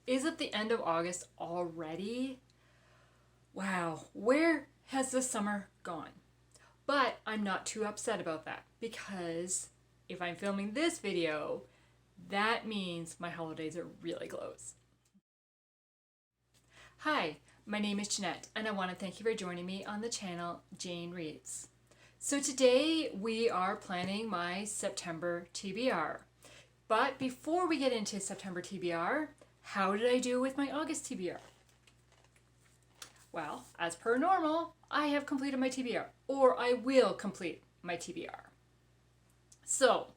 Is it the end of August already? Wow, where has the summer gone? But I'm not too upset about that because if I'm filming this video, that means my holidays are really close. Hi, my name is Jeanette and I want to thank you for joining me on the channel Jane Reads. So today we are planning my September TBR. But before we get into September TBR, how did I do with my August TBR? Well, as per normal, I have completed my TBR, or I will complete my TBR. So,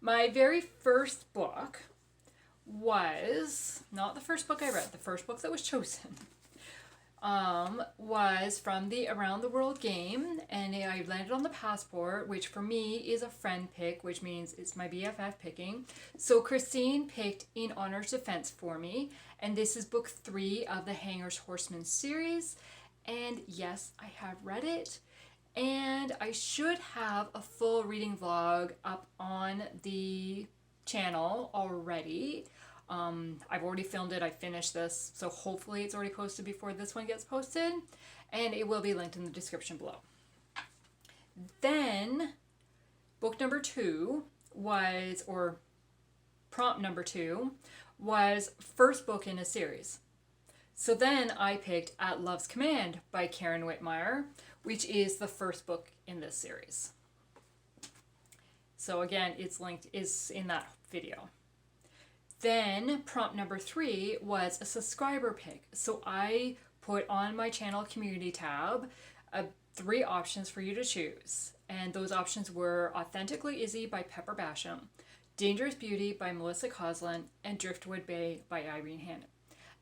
my very first book was not the first book I read, the first book that was chosen. Was from the Around the World game, and I landed on the passport, which for me is a friend pick, which means it's my BFF picking. So Christine picked In Honor's Defense for me, and this is book 3 of the Hanger's Horseman series. And yes, I have read it, and I should have a full reading vlog up on the channel already. I've already filmed it, I finished this, so hopefully it's already posted before this one gets posted, and it will be linked in the description below. Then, book number 2 was, or prompt number 2, was first book in a series. So then I picked At Love's Command by Karen Whitmire, which is the first book in this series. So again, it's linked, is in that video. Then prompt number 3 was a subscriber pick. So I put on my channel community tab 3 options for you to choose. And those options were Authentically Izzy by Pepper Basham, Dangerous Beauty by Melissa Coslin, and Driftwood Bay by Irene Hannon.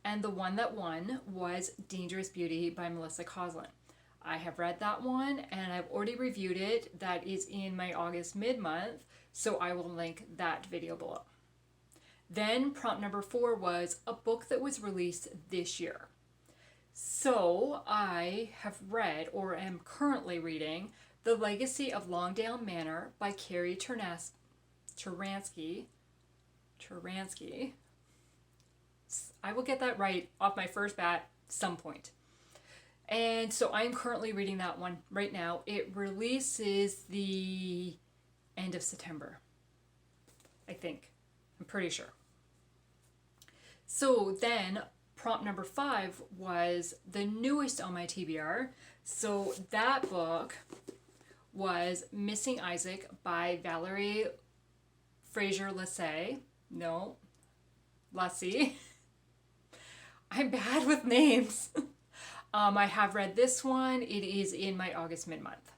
And the one that won was Dangerous Beauty by Melissa Coslin. I have read that one and I've already reviewed it. That is in my August mid-month, so I will link that video below. Then prompt number 4 was a book that was released this year. So I have read, or am currently reading, The Legacy of Longdale Manor by Carrie Turansky. I will get that right off my first bat some point. And so I'm currently reading that one right now. It releases the end of September, I think. I'm pretty sure. So then prompt number 5 was the newest on my TBR. So that book was Missing Isaac by Valerie Fraser-Lassay. No, Lassie. I'm bad with names. I have read this one. It is in my August mid-month.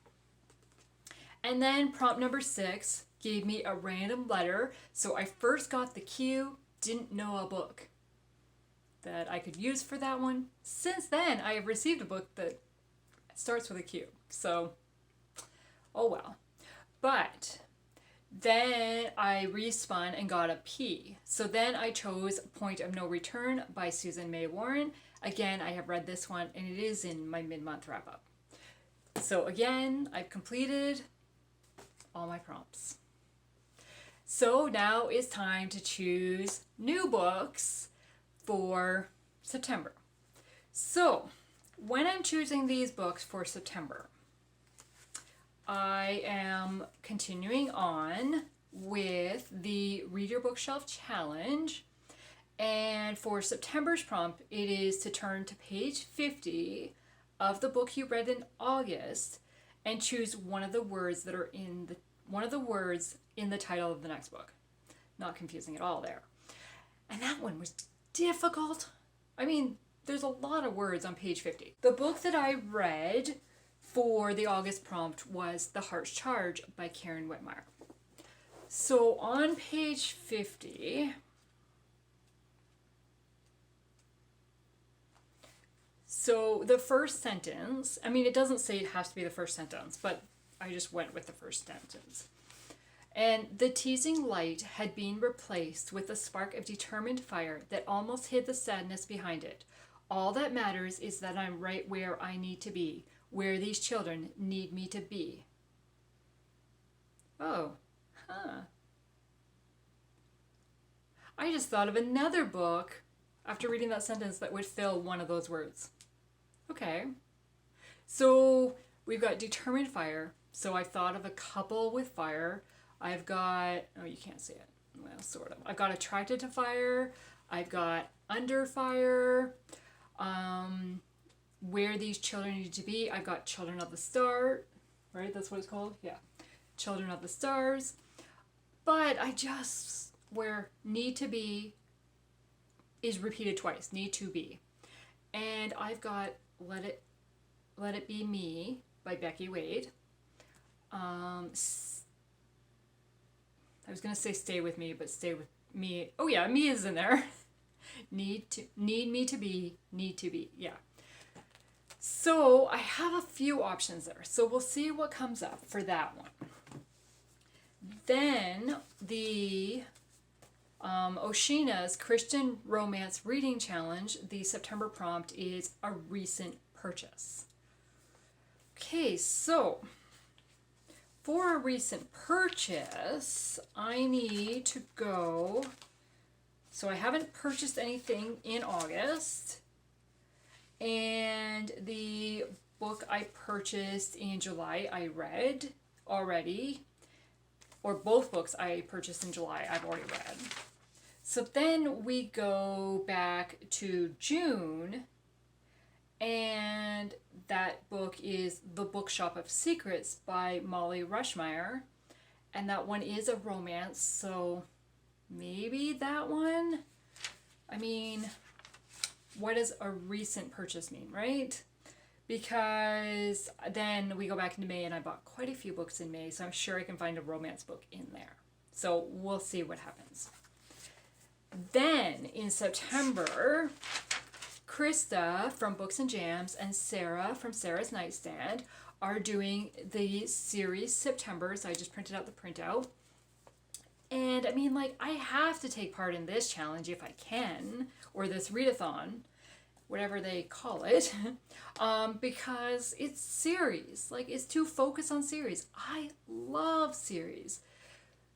And then prompt number 6 gave me a random letter. So I first got the Q, didn't know a book that I could use for that one. Since then, I have received a book that starts with a Q. So, oh well. But then I respun and got a P. So then I chose Point of No Return by Susan May Warren. Again, I have read this one and it is in my mid-month wrap-up. So again, I've completed all my prompts. So now it's time to choose new books for September. So when I'm choosing these books for September, I am continuing on with the Read Your Bookshelf Challenge. And for September's prompt, it is to turn to page 50 of the book you read in August and choose one of the words that are in the title of the next book. Not confusing at all there. And that one was difficult. I mean, there's a lot of words on page 50. The book that I read for the August prompt was The Heart's Charge by Karen Whitmire. So on page 50, so the first sentence, I mean, it doesn't say it has to be the first sentence, but I just went with the first sentence. And the teasing light had been replaced with a spark of determined fire that almost hid the sadness behind it. All that matters is that I'm right where I need to be, where these children need me to be. Oh, huh. I just thought of another book after reading that sentence that would fill one of those words. Okay. So we've got determined fire. So I've thought of a couple with fire. I've got, oh, you can't see it. Well, sort of. I've got attracted to fire. I've got under fire. Where these children need to be. I've got children of the star. Right? That's what it's called? Yeah. Children of the stars. But I just, where need to be is repeated twice. Need to be. And I've got Let It Be Me by Becky Wade. I was going to say Stay With Me, but Stay With Me. Oh yeah, me is in there. Need me to be, need to be. Yeah. So I have a few options there. So we'll see what comes up for that one. Then the Oshina's Christian Romance Reading Challenge, the September prompt is a recent purchase. Okay, so for a recent purchase, I need to go. So I haven't purchased anything in August. And the book I purchased in July, I read already. Or both books I purchased in July, I've already read. So then we go back to June. And that book is The Bookshop of Secrets by Molly Rushmeyer. And that one is a romance, so maybe that one? I mean, what does a recent purchase mean, right? Because then we go back into May and I bought quite a few books in May, so I'm sure I can find a romance book in there. So we'll see what happens. Then in September, Krista from Books and Jams and Sarah from Sarah's Nightstand are doing the series Septembers. I just printed out the printout. And I mean, like, I have to take part in this challenge if I can, or this readathon, whatever they call it, because it's series. Like, it's to focus on series. I love series.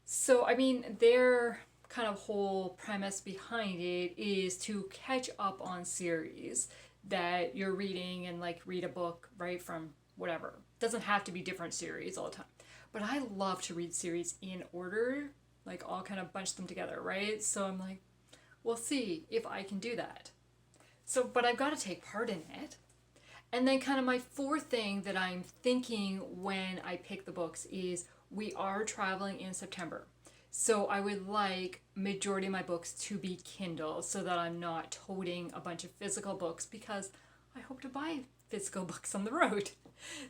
So, I mean, their kind of whole premise behind it is to catch up on series that you're reading and, like, read a book, right, from whatever. It doesn't have to be different series all the time. But I love to read series in order, like, all kind of bunch them together, right? So I'm like, we'll see if I can do that. So, but I've got to take part in it. And then kind of my fourth thing that I'm thinking when I pick the books is we are traveling in September. So I would like majority of my books to be Kindle so that I'm not toting a bunch of physical books because I hope to buy physical books on the road.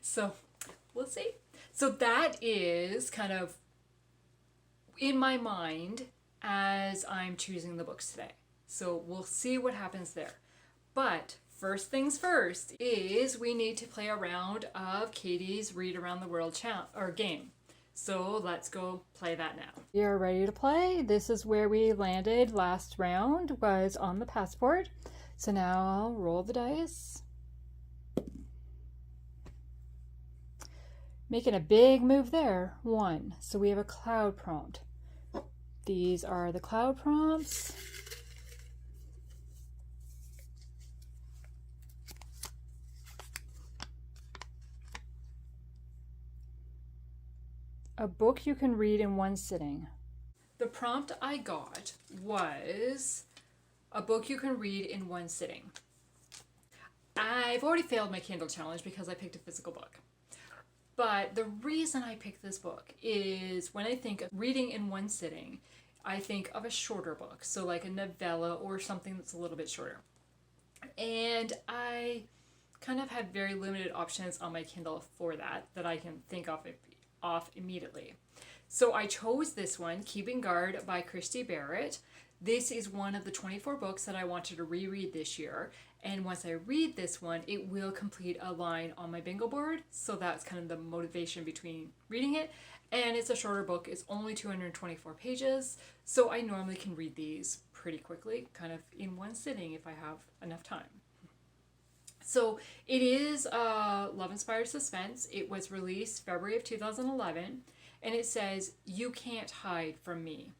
So we'll see. So that is kind of in my mind as I'm choosing the books today. So we'll see what happens there. But first things first is we need to play a round of Katie's Read Around the World game. So let's go play that now. We are ready to play. This is where we landed last round, was on the passport. So now I'll roll the dice. Making a big move there. 1. So we have a cloud prompt. These are the cloud prompts. A book you can read in one sitting. The prompt I got was a book you can read in one sitting. I've already failed my Kindle challenge because I picked a physical book. But the reason I picked this book is when I think of reading in one sitting, I think of a shorter book. So like a novella or something that's a little bit shorter. And I kind of have very limited options on my Kindle for that I can think of off immediately. So I chose this one, Keeping Guard by Christie Barritt. This is one of the 24 books that I wanted to reread this year. And once I read this one, it will complete a line on my bingo board. So that's kind of the motivation between reading it. And it's a shorter book. It's only 224 pages. So I normally can read these pretty quickly, kind of in one sitting if I have enough time. So it is love-inspired suspense. It was released February of 2011. And it says, "You can't hide from me."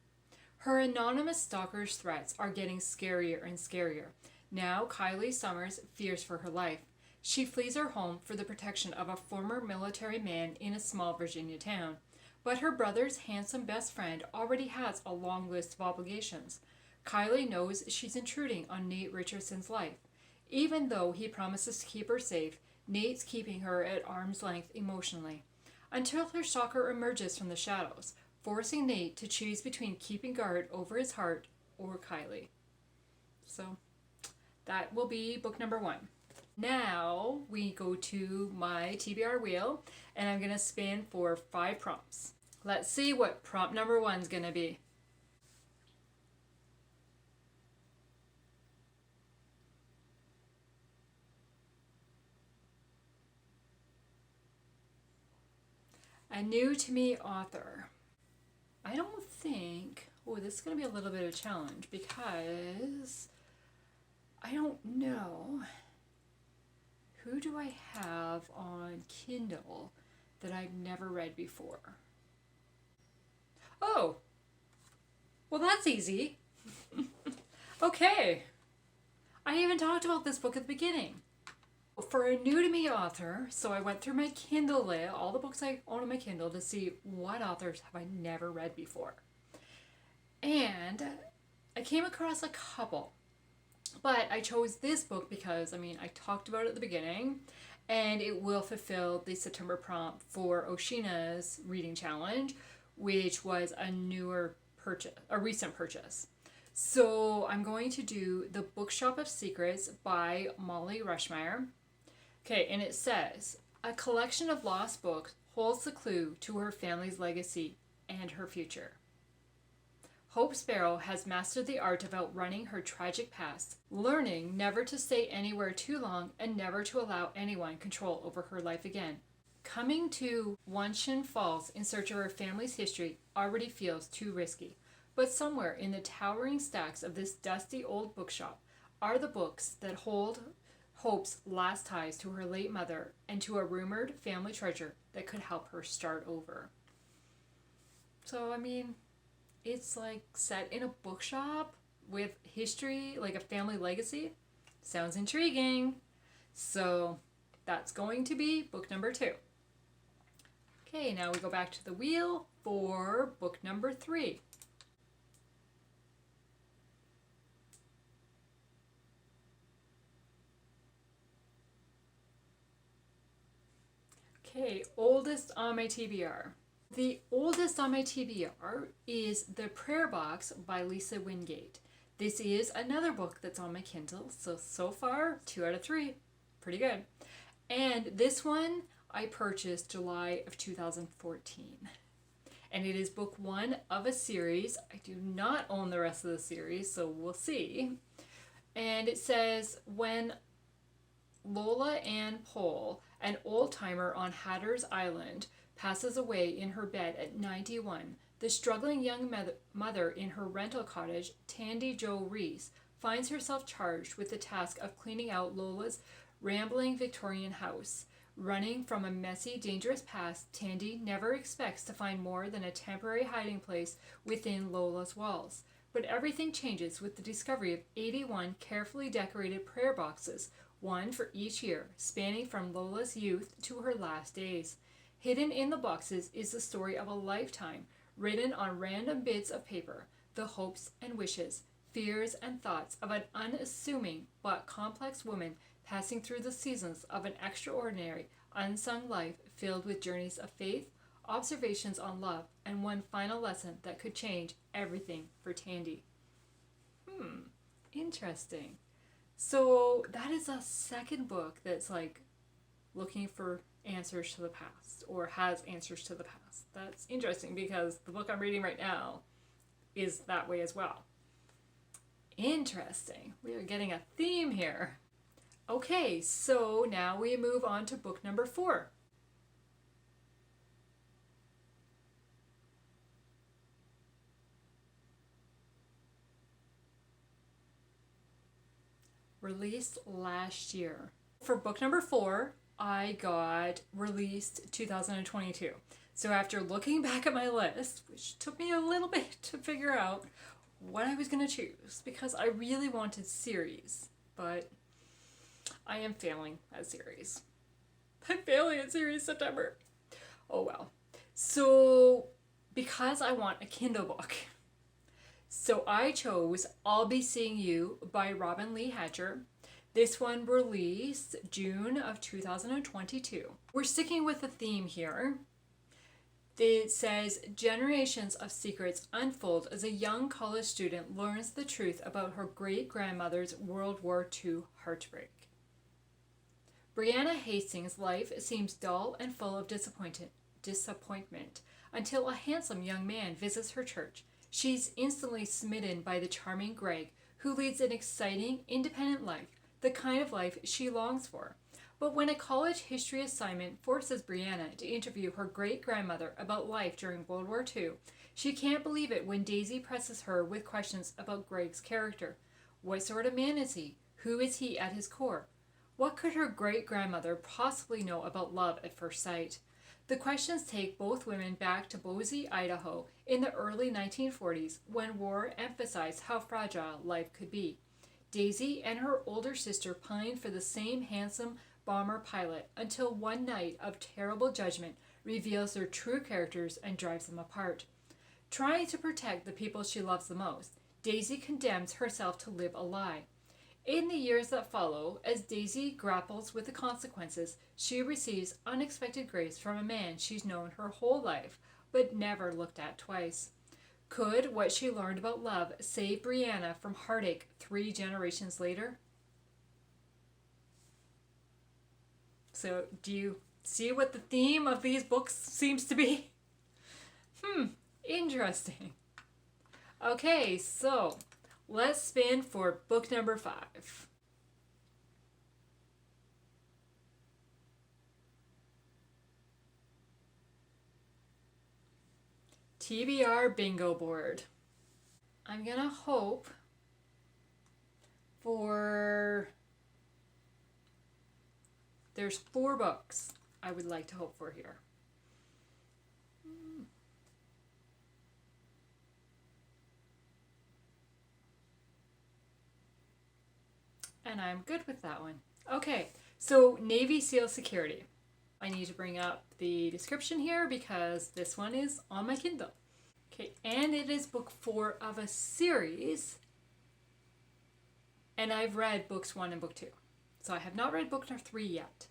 Her anonymous stalker's threats are getting scarier and scarier. Now Kylie Summers fears for her life. She flees her home for the protection of a former military man in a small Virginia town. But her brother's handsome best friend already has a long list of obligations. Kylie knows she's intruding on Nate Richardson's life. Even though he promises to keep her safe, Nate's keeping her at arm's length emotionally. Until her stalker emerges from the shadows, forcing Nate to choose between keeping guard over his heart or Kylie. So, that will be book number 1. Now we go to my TBR wheel, and I'm going to spin for 5 prompts. Let's see what prompt number 1 is going to be. A new to me author. I don't think, this is going to be a little bit of a challenge because I don't know. Who do I have on Kindle that I've never read before? Oh, well, that's easy. Okay. I even talked about this book at the beginning. For a new to me author, so I went through my Kindle list, all the books I own on my Kindle, to see what authors have I never read before. And I came across a couple. But I chose this book because, I talked about it at the beginning, and it will fulfill the September prompt for Oshina's reading challenge, which was a recent purchase. So I'm going to do The Bookshop of Secrets by Molly Rushmeyer. Okay, and it says, a collection of lost books holds the clue to her family's legacy and her future. Hope Sparrow has mastered the art of outrunning her tragic past, learning never to stay anywhere too long and never to allow anyone control over her life again. Coming to Wanshin Falls in search of her family's history already feels too risky, but somewhere in the towering stacks of this dusty old bookshop are the books that hold Hope's last ties to her late mother and to a rumored family treasure that could help her start over. So, it's like set in a bookshop with history, like a family legacy. Sounds intriguing. So that's going to be book number 2. Okay, now we go back to the wheel for book number 3. Okay, oldest on my TBR. The oldest on my TBR is The Prayer Box by Lisa Wingate. This is another book that's on my Kindle, so far, 2 out of 3. Pretty good. And this one I purchased July of 2014. And it is book 1 of a series. I do not own the rest of the series, so we'll see. And it says, when Lola Ann Pohl, an old-timer on Hatter's Island, passes away in her bed at 91, the struggling young mother in her rental cottage, Tandy Jo Reese, finds herself charged with the task of cleaning out Lola's rambling Victorian house. Running from a messy, dangerous past, Tandy never expects to find more than a temporary hiding place within Lola's walls. But everything changes with the discovery of 81 carefully decorated prayer boxes, one for each year, spanning from Lola's youth to her last days. Hidden in the boxes is the story of a lifetime, written on random bits of paper, the hopes and wishes, fears and thoughts of an unassuming but complex woman passing through the seasons of an extraordinary, unsung life filled with journeys of faith, observations on love, and one final lesson that could change everything for Tandy. Interesting. So that is a second book that's like looking for answers to the past, or has answers to the past. That's interesting because the book I'm reading right now is that way as well. Interesting. We are getting a theme here. Okay, so now we move on to book number 4. Released last year. For book number 4, I got released 2022. So after looking back at my list, which took me a little bit to figure out what I was going to choose, because I really wanted series, but I am failing at series. I'm failing at series September. Oh well. So because I want a Kindle book, so I chose I'll Be Seeing You by Robin Lee Hatcher. This one released June of 2022. We're sticking with the theme here. It says, generations of secrets unfold as a young college student learns the truth about her great-grandmother's World War II heartbreak. Brianna Hastings' life seems dull and full of disappointment until a handsome young man visits her church. She's instantly smitten by the charming Greg, who leads an exciting, independent life, the kind of life she longs for. But when a college history assignment forces Brianna to interview her great-grandmother about life during World War II, she can't believe it when Daisy presses her with questions about Greg's character. What sort of man is he? Who is he at his core? What could her great-grandmother possibly know about love at first sight? The questions take both women back to Boise, Idaho in the early 1940s, when war emphasized how fragile life could be. Daisy and her older sister pined for the same handsome bomber pilot until one night of terrible judgment reveals their true characters and drives them apart. Trying to protect the people she loves the most, Daisy condemns herself to live a lie. In the years that follow, as Daisy grapples with the consequences, she receives unexpected grace from a man she's known her whole life, but never looked at twice. Could what she learned about love save Brianna from heartache 3 generations later? So, do you see what the theme of these books seems to be? Interesting. Okay, so let's spin for book number 5. TBR bingo board. I'm gonna hope for... There's 4 books I would like to hope for here. And I'm good with that one. Okay, so Navy SEAL Security. I need to bring up the description here because this one is on my Kindle. Okay, and it is book 4 of a series. And I've read books 1 and book 2. So I have not read book 3 yet.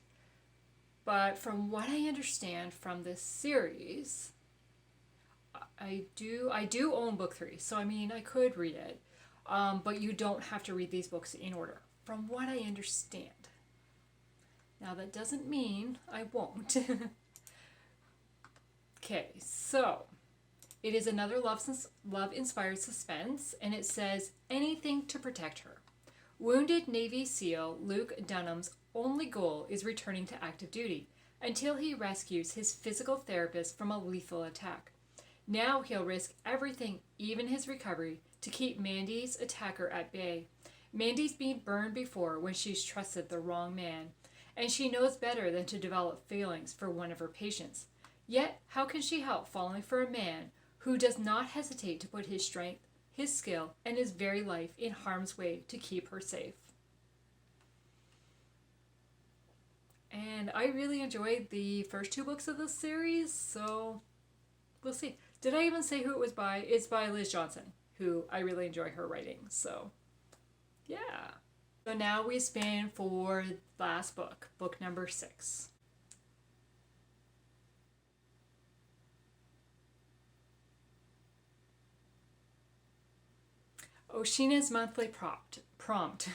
But from what I understand from this series, I do own book 3. So I mean, I could read it. But you don't have to read these books in order, from what I understand. Now that doesn't mean I won't. Okay, so it is another love-inspired suspense, and it says, anything to protect her. Wounded Navy SEAL Luke Dunham's only goal is returning to active duty until he rescues his physical therapist from a lethal attack. Now he'll risk everything, even his recovery, to keep Mandy's attacker at bay. Mandy's been burned before when she's trusted the wrong man, and she knows better than to develop feelings for one of her patients. Yet, how can she help falling for a man who does not hesitate to put his strength, his skill, and his very life in harm's way to keep her safe? And I really enjoyed the first 2 books of this series, so we'll see. Did I even say who it was by? It's by Liz Johnson, who I really enjoy her writing, so yeah. So now we spin for last book, book number 6. Oshina's monthly prompt.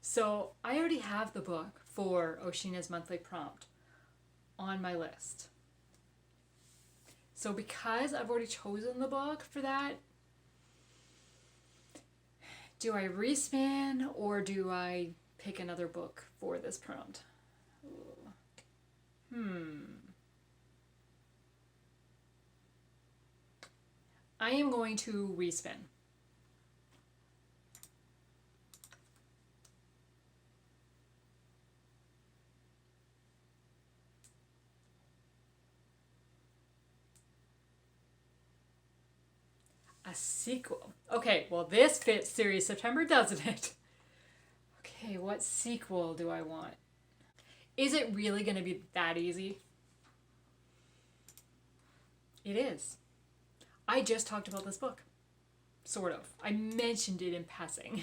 So I already have the book for Oshina's monthly prompt on my list. So because I've already chosen the book for that, do I respin or do I pick another book for this prompt? I am going to respin. A sequel. Okay, well, this fits Series September, doesn't it? Okay, what sequel do I want? Is it really going to be that easy? It is. I just talked about this book. Sort of. I mentioned it in passing.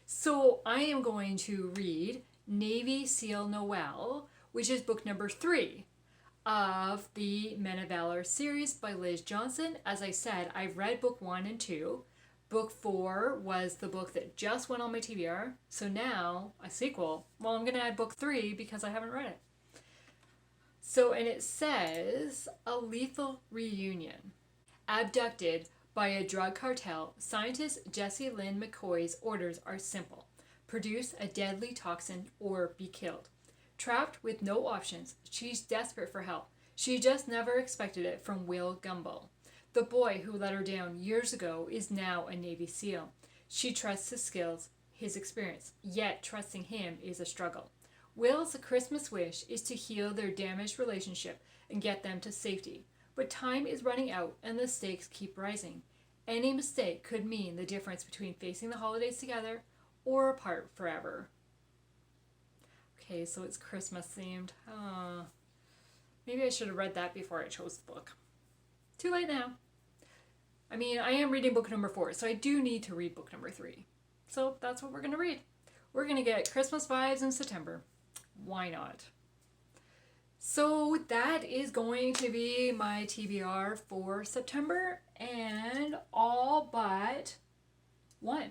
So I am going to read Navy SEAL Noel, which is book number 3 of the Men of Valor series by Liz Johnson. As I said, I've read book 1 and 2. Book 4 was the book that just went on my TBR. So now, a sequel. Well, I'm going to add book 3 because I haven't read it. So, and it says, a lethal reunion. Abducted by a drug cartel, scientist Jessie Lynn McCoy's orders are simple. Produce a deadly toxin or be killed. Trapped with no options, she's desperate for help. She just never expected it from Will Gumbel. The boy who let her down years ago is now a Navy SEAL. She trusts his skills, his experience, yet trusting him is a struggle. Will's Christmas wish is to heal their damaged relationship and get them to safety. But time is running out and the stakes keep rising. Any mistake could mean the difference between facing the holidays together or apart forever. Okay, so it's Christmas themed. Maybe I should have read that before I chose the book. Too late now. I mean, I am reading book number 4, so I do need to read book number 3. So that's what we're going to read. We're going to get Christmas vibes in September. Why not? So that is going to be my TBR for September, and all but one.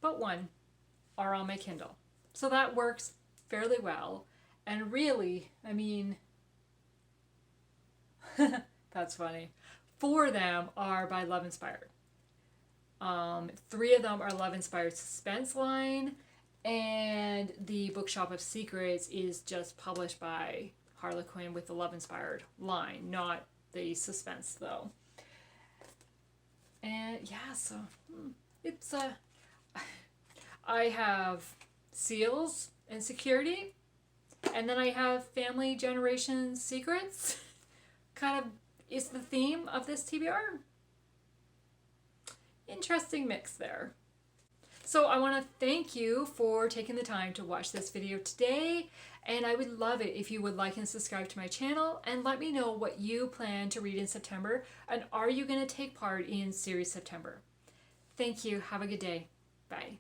But one are on my Kindle. So that works fairly well. And really, I mean, that's funny. 4 of them are by Love Inspired. 3 of them are Love Inspired suspense line, and the Bookshop of Secrets is just published by Harlequin with the Love Inspired line, not the suspense though. And yeah, so it's I have seals and security, and then I have family generation secrets. Kind of is the theme of this TBR. Interesting mix there. So I want to thank you for taking the time to watch this video today, and I would love it if you would like and subscribe to my channel and let me know what you plan to read in September, and are you going to take part in Series September. Thank you. Have a good day. Bye.